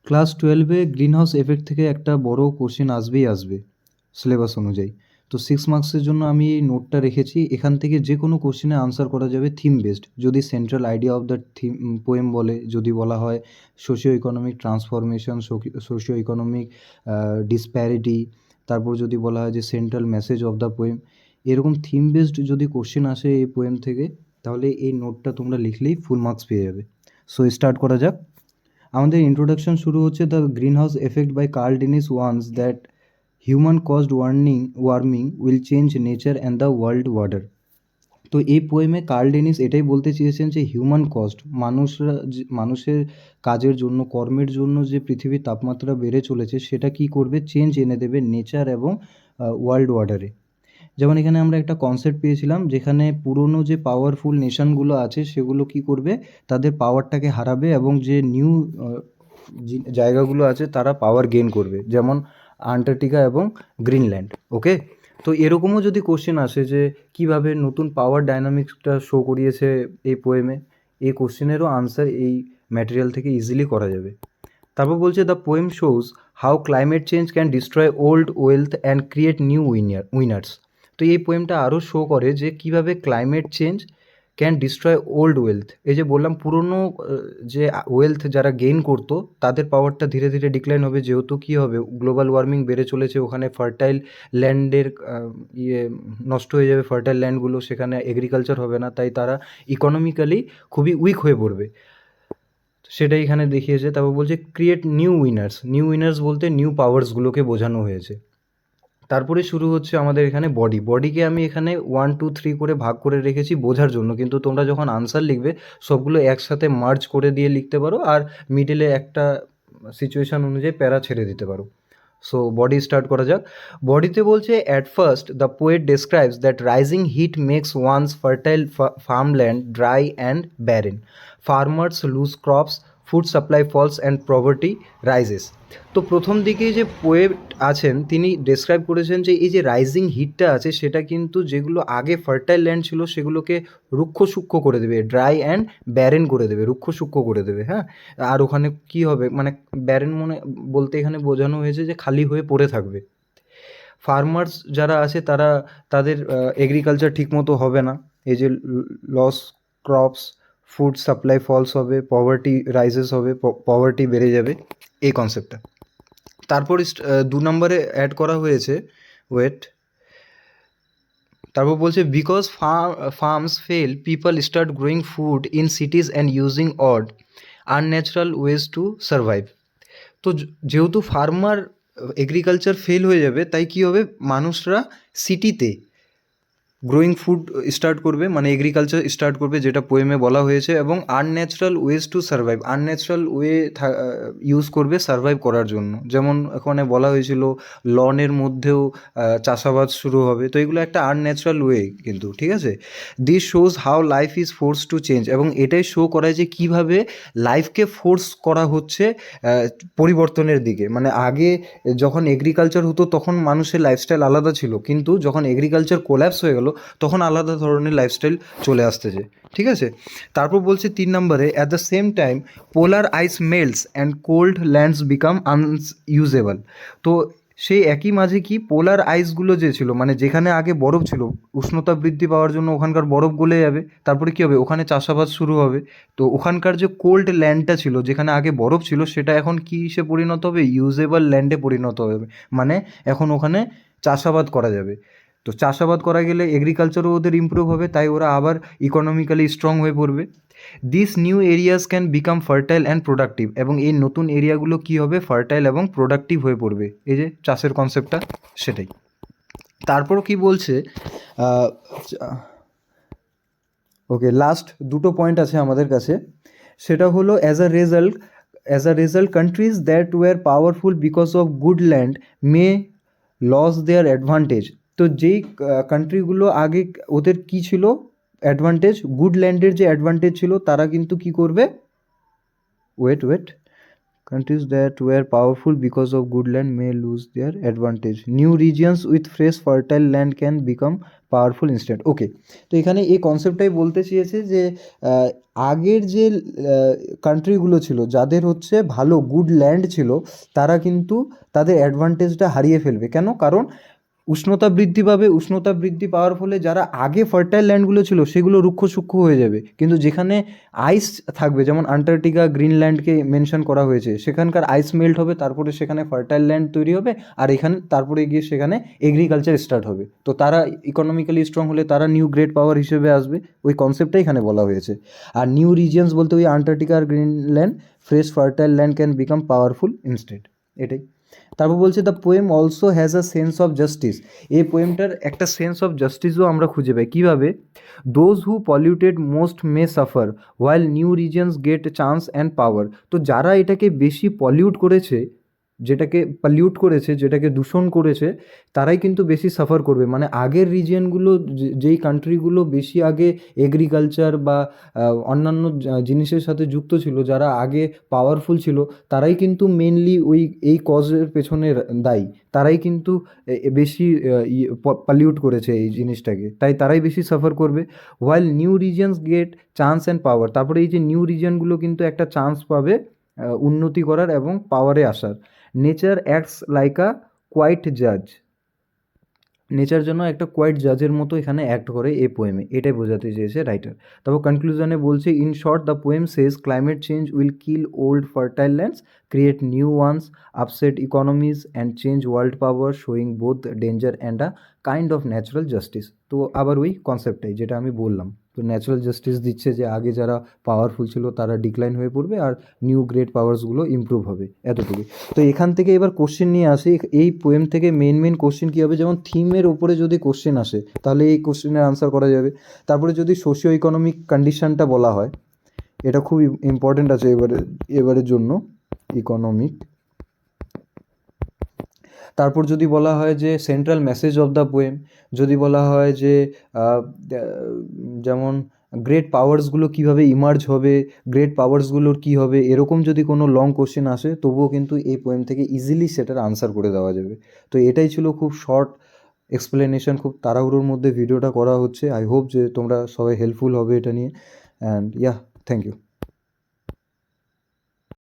Class 12-এ greenhouse effect থেকে একটা বড় কোশ্চেন আসবেই আসবে সিলেবাস অনুযায়ী। তো 6 মার্কসের জন্য আমি এই নোটটা রেখেছি। এখান থেকে যে কোনো কোশ্চেনের আনসার করা যাবে থিম বেসড। যদি central idea of the theme poem বলে, যদি বলা হয় socio economic transformation, socio economic disparity, তারপর যদি বলা হয় যে central message of the poem, এরকম থিম বেসড যদি কোশ্চেন আসে এই পোয়েম থেকে, তাহলে এই নোটটা তোমরা লিখলেই ফুল মার্কস পেয়ে যাবে। সো স্টার্ট করা যাক। আমাদের ইন্ট্রোডাকশন শুরু হচ্ছে the green house effect by Carl Dennis once that human caused warming will change nature and the world order. তো এই পোয়েমে কার্ল ডেনিস এটাই বলতে চেয়েছেন যে হিউম্যান কস্ট, মানুষের কাজের জন্য, কর্মের জন্য যে পৃথিবীর তাপমাত্রা বেড়ে চলেছে সেটা কি করবে, চেঞ্জ এনে দেবে নেচার এবং ওয়ার্ল্ড অর্ডারে। যেমন এখানে আমরা একটা কনসেপ্ট পেয়েছিলাম যেখানে পুরনো যে পাওয়ারফুল নেশনগুলো আছে সেগুলো কি করবে, তাদের পাওয়ারটাকে হারাবে এবং যে নিউ জায়গাগুলো আছে তারা পাওয়ার গেইন করবে, যেমন আন্টার্কটিকা এবং গ্রিনল্যান্ড। ওকে, তো এরকমও যদি কোশ্চেন আসে যে কিভাবে নতুন পাওয়ার ডাইনামিক্সটা শো করিয়েছে এই পোয়েমে, এই কোশ্চেনেরও আনসার এই ম্যাটেরিয়াল থেকে ইজিলি করা যাবে। তারপর বলছে the poem shows how climate change can destroy old wealth and create new winners. তো এই পোয়েমটা আরও শো করে যে কিভাবে climate change can destroy old wealth. এই যে বললাম পুরনো যে ওয়েলথ যারা গেইন করতো তাদের পাওয়ারটা ধীরে ধীরে ডিক্লাইন হবে, যেহেতু কী হবে, গ্লোবাল ওয়ার্মিং বেড়ে চলেছে, ওখানে ফার্টাইল ল্যান্ডের নষ্ট হয়ে যাবে ফার্টাইল ল্যান্ডগুলো, সেখানে এগ্রিকালচার হবে না, তাই তারা ইকোনমিক্যালি খুবই উইক হয়ে পড়বে, সেটাই এখানে দেখিয়েছে। তারপর বলছে ক্রিয়েট নিউ উইনার্স বলতে নিউ পাওয়ার্সগুলোকে বোঝানো হয়েছে। তারপরে শুরু হচ্ছে আমাদের এখানে বডিকে আমি এখানে 1 2 3 করে ভাগ করে রেখেছি বোঝার জন্য, কিন্তু তোমরা যখন আনসার লিখবে সবগুলো একসাথে মার্জ করে দিয়ে লিখতে পারো, আর মিডলে একটা সিচুয়েশান অনুযায়ী প্যারা ছেড়ে দিতে পারো। সো বডি স্টার্ট করা যাক। বডিতে বলছে at first the poet describes that rising heat makes once fertile farmland dry and barren, farmers lose crops, food supply falls and poverty rises. তো প্রথম দিকে যে পোয়েট আছেন তিনি ডেসক্রাইব করেছেন যে এই যে রাইজিং হিটটা আছে সেটা কিন্তু যেগুলো আগে ফার্টাইল ল্যান্ড ছিল সেগুলোকে রুক্ষ সূক্ষ্ম করে দেবে, ড্রাই অ্যান্ড ব্যারেন করে দেবে, রুক্ষ সূক্ষ্ম করে দেবে। হ্যাঁ, আর ওখানে কি হবে, মানে ব্যারেন বলতে এখানে বোঝানো হয়েছে যে খালি হয়ে পড়ে থাকবে। ফার্মার্স যারা আছে তারা, তাদের এগ্রিকালচার ঠিকমতো হবে না, এই যে lose crops, food supply falls হবে, পভার্টি রাইজেস হবে, পভার্টি বেড়ে যাবে, এই কনসেপ্টটা। তারপর 2 নম্বরে অ্যাড করা হয়েছে ওয়েট। তারপর বলছে because farms fail people start growing food in cities and using odd unnatural ways to survive. তো যেহেতু ফার্মার এগ্রিকালচার ফেল হয়ে যাবে, তাই কী হবে, মানুষরা সিটিতে গ্রোয়িং ফুড স্টার্ট করবে, মানে এগ্রিকালচার স্টার্ট করবে, যেটা পোয়েমে বলা হয়েছে, এবং unnatural ways to survive, unnatural way use করবে সার্ভাইভ করার জন্য। যেমন এখানে বলা হয়েছিল লনের মধ্যেও চাষাবাদ শুরু হবে, তো এগুলো একটা আনন্যাচারাল ওয়ে কিন্তু, ঠিক আছে। This shows how life is force to change, এবং এটাই শো করায় যে কীভাবে লাইফকে ফোর্স করা হচ্ছে পরিবর্তনের দিকে। মানে আগে যখন এগ্রিকালচার হতো তখন মানুষের লাইফস্টাইল আলাদা ছিল, কিন্তু যখন এগ্রিকালচার কোল্যাপস হয়ে গেল তখন আলাদা ধরনের লাইফস্টাইল চলে আসতেছে, ঠিক আছে। তারপর বলছে 3 নম্বরে at the same time polar ice melts and cold lands become unusable. তো সেই একই মাঝে কি পোলার আইসগুলো যে ছিল, মানে যেখানে আগে বরফ ছিল, উষ্ণতা বৃদ্ধি পাওয়ার জন্য ওখানকার বরফ গলে যাবে, তারপরে কী হবে, ওখানে চাষাবাদ শুরু হবে। তো ওখানকার যে কোল্ড ল্যান্ডটা ছিল, যেখানে আগে বরফ ছিল, সেটা এখন কিসে পরিণত হবে, ইউজেবল ল্যান্ডে পরিণত হবে, মানে এখন ওখানে চাষাবাদ করা যাবে। তো চাষাবাদ করা গেলে এগ্রিকালচারও ওদের ইমপ্রুভ হবে, তাই ওরা আবার ইকোনমিক্যালি স্ট্রং হয়ে পড়বে। This new areas can become fertile and productive, এবং এই নতুন এরিয়াগুলো কী হবে, ফার্টাইল এবং প্রোডাক্টিভ হয়ে পড়বে, এই যে চাষের কনসেপ্টটা সেটাই। তারপরও কি বলছে, ওকে, লাস্ট দুটো পয়েন্ট আছে আমাদের কাছে, সেটা হলো as a result countries that were powerful because of good land may lose their advantage. তো যেই কান্ট্রিগুলো আগে ওদের কী ছিল অ্যাডভান্টেজ, গুড ল্যান্ডের যে অ্যাডভান্টেজ ছিল, তারা কিন্তু কী করবে, wait, Countries that were powerful because of good land may lose their advantage. New regions with fresh fertile land can become powerful instant. Okay, তো এখানে এই কনসেপ্টটাই বলতে চেয়েছে যে আগের যে কান্ট্রিগুলো ছিল যাদের হচ্ছে ভালো গুড ল্যান্ড ছিল, তারা কিন্তু তাদের অ্যাডভান্টেজটা হারিয়ে ফেলবে। কেন? কারণ উষ্ণতা বৃদ্ধি পাবে, উষ্ণতা বৃদ্ধি পাওয়ার ফলে যারা আগে ফার্টাইল ল্যান্ডগুলো ছিল সেগুলো রুক্ষ সূক্ষ্ম হয়ে যাবে, কিন্তু যেখানে আইস থাকবে, যেমন আন্টার্কটিকা গ্রিনল্যান্ডকে মেনশন করা হয়েছে, সেখানকার আইস মেল্ট হবে, তারপরে সেখানে ফার্টাইল ল্যান্ড তৈরি হবে, আর এখানে তারপরে গিয়ে সেখানে এগ্রিকালচার স্টার্ট হবে। তো তারা ইকোনমিক্যালি স্ট্রং হলে তারা নিউ গ্রেট পাওয়ার হিসেবে আসবে, ওই কনসেপ্টটাই এখানে বলা হয়েছে। আর নিউ রিজিয়ন্স বলতে ওই আন্টার্কটিকা আর Greenland, fresh fertile land can become powerful instead, এটাই। তারপর বলছে the poem also has a sense of justice. এই পোয়েমটার একটা সেন্স অফ জাস্টিসও আমরা খুঁজে পাই। কীভাবে? Those who polluted most May suffer while new regions gate chance and power. তো যারা এটাকে বেশি পলিউট করেছে, যেটাকে দূষণ করেছে, তারাই কিন্তু বেশি সাফার করবে। মানে আগের রিজিয়নগুলো, যেই কান্ট্রিগুলো বেশি আগে এগ্রিকালচার বা অন্যান্য জিনিসের সাথে যুক্ত ছিল, যারা আগে পাওয়ারফুল ছিল, তারাই কিন্তু মেনলি এই কজের পেছনে দায়ী। তারাই কিন্তু বেশি পলিউট করেছে এই জিনিসটাকে, তাই তারাই বেশি সাফার করবে। While new regions gate chance and power, তারপরে এই যে নিউ রিজিয়নগুলো কিন্তু একটা চান্স পাবে উন্নতি করার এবং পাওয়ারে আসার। Nature acts like a quiet জাজ, নেচার জন্য একটা কোয়াইট জাজের মতো এখানে অ্যাক্ট করে এই পোয়েমে, এটাই বোঝাতে চেয়েছে রাইটার। তারপর কনক্লুশনে বলছে, in short the poem says climate change will kill old fertile lands, create new ones, upset economies and change world power, showing both danger and a kind of natural justice. তো আবার ওই কনসেপ্টটাই যেটা আমি বললাম, তো ন্যাচারাল জাস্টিস দিচ্ছে যে আগে যারা পাওয়ারফুল ছিল তারা ডিক্লাইন হয়ে পড়বে আর নিউ গ্রেট পাওয়ার্সগুলো ইমপ্রুভ হবে, এতটুকুই। তো এখান থেকে এবার কোশ্চেন নিয়ে আসি, এই পোয়েম থেকে মেন কোশ্চেন কী হবে? যেমন থিমের ওপরে যদি কোশ্চেন আসে তাহলে এই কোশ্চেনের আনসার করা যাবে। তারপরে যদি সোশিও ইকোনমিক কন্ডিশনটা বলা হয়, এটা খুব ইম্পর্টেন্ট আছে এবারের জন্য, ইকোনমিক। তারপর যদি বলা হয় যে central message of the poem, যদি বলা হয় যে যেমন গ্রেট পাওয়ার্সগুলো কীভাবে ইমার্জ হবে, গ্রেট পাওয়ার্সগুলোর কী হবে, এরকম যদি কোনো লং কোশ্চেন আসে, তবুও কিন্তু এই পোয়েম থেকে ইজিলি সেটার আনসার করে দেওয়া যাবে। তো এটাই ছিল খুব শর্ট এক্সপ্লেনেশন, খুব তাড়াহুড়োর মধ্যে ভিডিওটা করা হচ্ছে। আই হোপ যে তোমরা সবাই হেল্পফুল হবে এটা নিয়ে। And thank you.